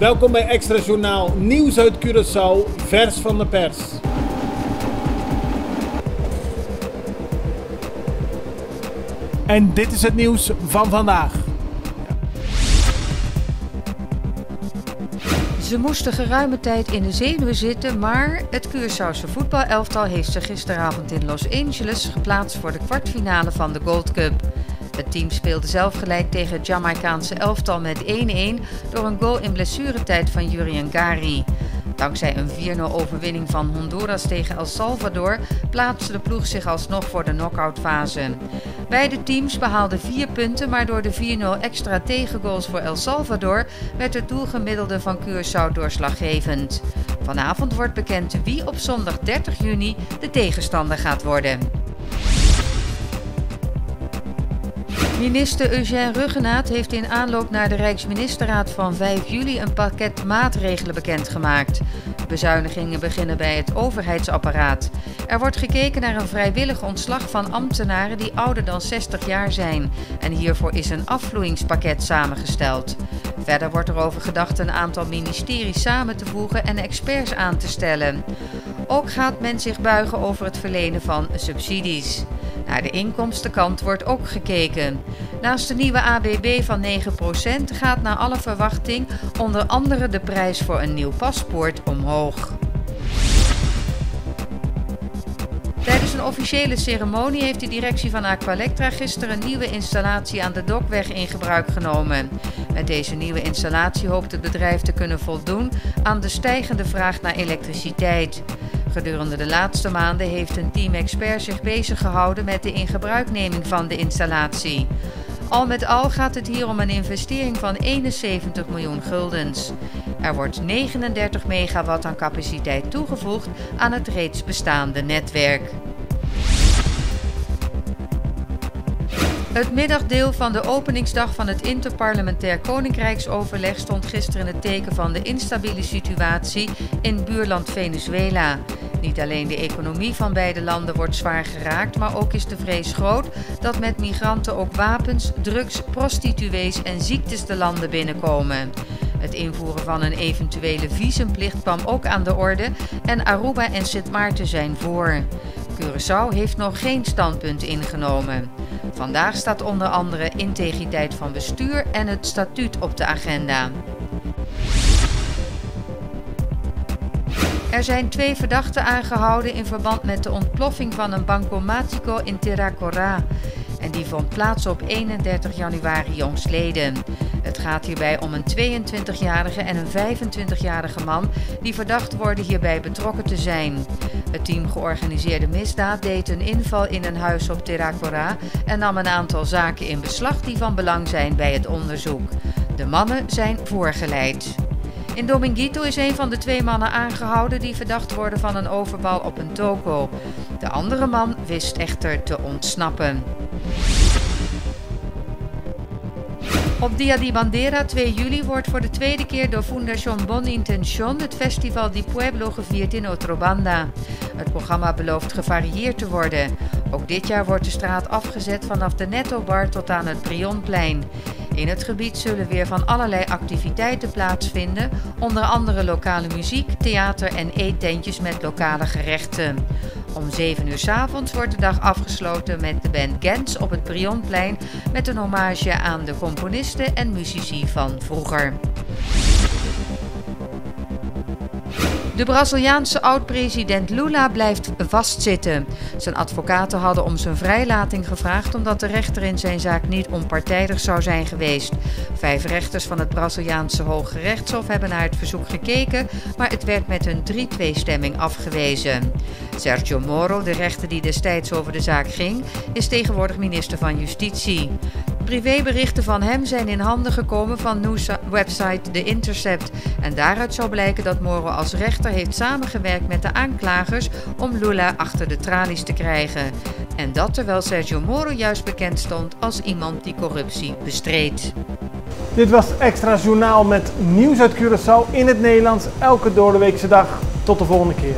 Welkom bij Extra Journaal, nieuws uit Curaçao, vers van de pers. En dit is het nieuws van vandaag. Ze moesten geruime tijd in de zenuwen zitten, maar het Curaçaose voetbalelftal heeft zich gisteravond in Los Angeles geplaatst voor de kwartfinale van de Gold Cup. Het team speelde zelf gelijk tegen het Jamaicaanse elftal met 1-1 door een goal in blessuretijd van Jurien Gari. Dankzij een 4-0 overwinning van Honduras tegen El Salvador plaatste de ploeg zich alsnog voor de knock-outfase. Beide teams behaalden 4 punten, maar door de 4-0 extra tegengoals voor El Salvador werd het doelgemiddelde van Curaçao doorslaggevend. Vanavond wordt bekend wie op zondag 30 juni de tegenstander gaat worden. Minister Eugène Ruggenaat heeft in aanloop naar de Rijksministerraad van 5 juli een pakket maatregelen bekendgemaakt. Bezuinigingen beginnen bij het overheidsapparaat. Er wordt gekeken naar een vrijwillig ontslag van ambtenaren die ouder dan 60 jaar zijn. En hiervoor is een afvloeingspakket samengesteld. Verder wordt er over gedacht een aantal ministeries samen te voegen en experts aan te stellen. Ook gaat men zich buigen over het verlenen van subsidies. Naar de inkomstenkant wordt ook gekeken. Naast de nieuwe ABB van 9% gaat naar alle verwachting onder andere de prijs voor een nieuw paspoort omhoog. Tijdens een officiële ceremonie heeft de directie van Aqualectra gisteren een nieuwe installatie aan de Dokweg in gebruik genomen. Met deze nieuwe installatie hoopt het bedrijf te kunnen voldoen aan de stijgende vraag naar elektriciteit. Gedurende de laatste maanden heeft een team experts zich bezig gehouden met de ingebruikneming van de installatie. Al met al gaat het hier om een investering van 71 miljoen guldens. Er wordt 39 megawatt aan capaciteit toegevoegd aan het reeds bestaande netwerk. Het middagdeel van de openingsdag van het Interparlementair Koninkrijksoverleg stond gisteren in het teken van de instabiele situatie in buurland Venezuela. Niet alleen de economie van beide landen wordt zwaar geraakt, maar ook is de vrees groot dat met migranten ook wapens, drugs, prostituees en ziektes de landen binnenkomen. Het invoeren van een eventuele visumplicht kwam ook aan de orde en Aruba en Sint Maarten zijn voor. Curaçao heeft nog geen standpunt ingenomen. Vandaag staat onder andere integriteit van bestuur en het statuut op de agenda. Er zijn 2 verdachten aangehouden in verband met de ontploffing van een Banco Matico in Terracora. En die vond plaats op 31 januari jongstleden. Het gaat hierbij om een 22-jarige en een 25-jarige man die verdacht worden hierbij betrokken te zijn. Het team georganiseerde misdaad deed een inval in een huis op Terracora en nam een aantal zaken in beslag die van belang zijn bij het onderzoek. De mannen zijn voorgeleid. In Dominguito is een van de 2 mannen aangehouden die verdacht worden van een overval op een toko. De andere man wist echter te ontsnappen. Op Dia de Bandera 2 juli wordt voor de tweede keer door Fundación Bon Intención het Festival di Pueblo gevierd in Otrobanda. Het programma belooft gevarieerd te worden. Ook dit jaar wordt de straat afgezet vanaf de Netto Bar tot aan het Prionplein. In het gebied zullen weer van allerlei activiteiten plaatsvinden, onder andere lokale muziek, theater en eettentjes met lokale gerechten. Om 7 uur 's avonds wordt de dag afgesloten met de band Gens op het Prionplein met een hommage aan de componisten en muzici van vroeger. De Braziliaanse oud-president Lula blijft vastzitten. Zijn advocaten hadden om zijn vrijlating gevraagd omdat de rechter in zijn zaak niet onpartijdig zou zijn geweest. 5 rechters van het Braziliaanse Hoge Rechtshof hebben naar het verzoek gekeken, maar het werd met een 3-2-stemming afgewezen. Sergio Moro, de rechter die destijds over de zaak ging, is tegenwoordig minister van Justitie. Privéberichten van hem zijn in handen gekomen van nieuwswebsite The Intercept en daaruit zou blijken dat Moro als rechter heeft samengewerkt met de aanklagers om Lula achter de tralies te krijgen. En dat terwijl Sergio Moro juist bekend stond als iemand die corruptie bestreed. Dit was Extra Journaal met nieuws uit Curaçao in het Nederlands elke doordeweekse dag. Tot de volgende keer.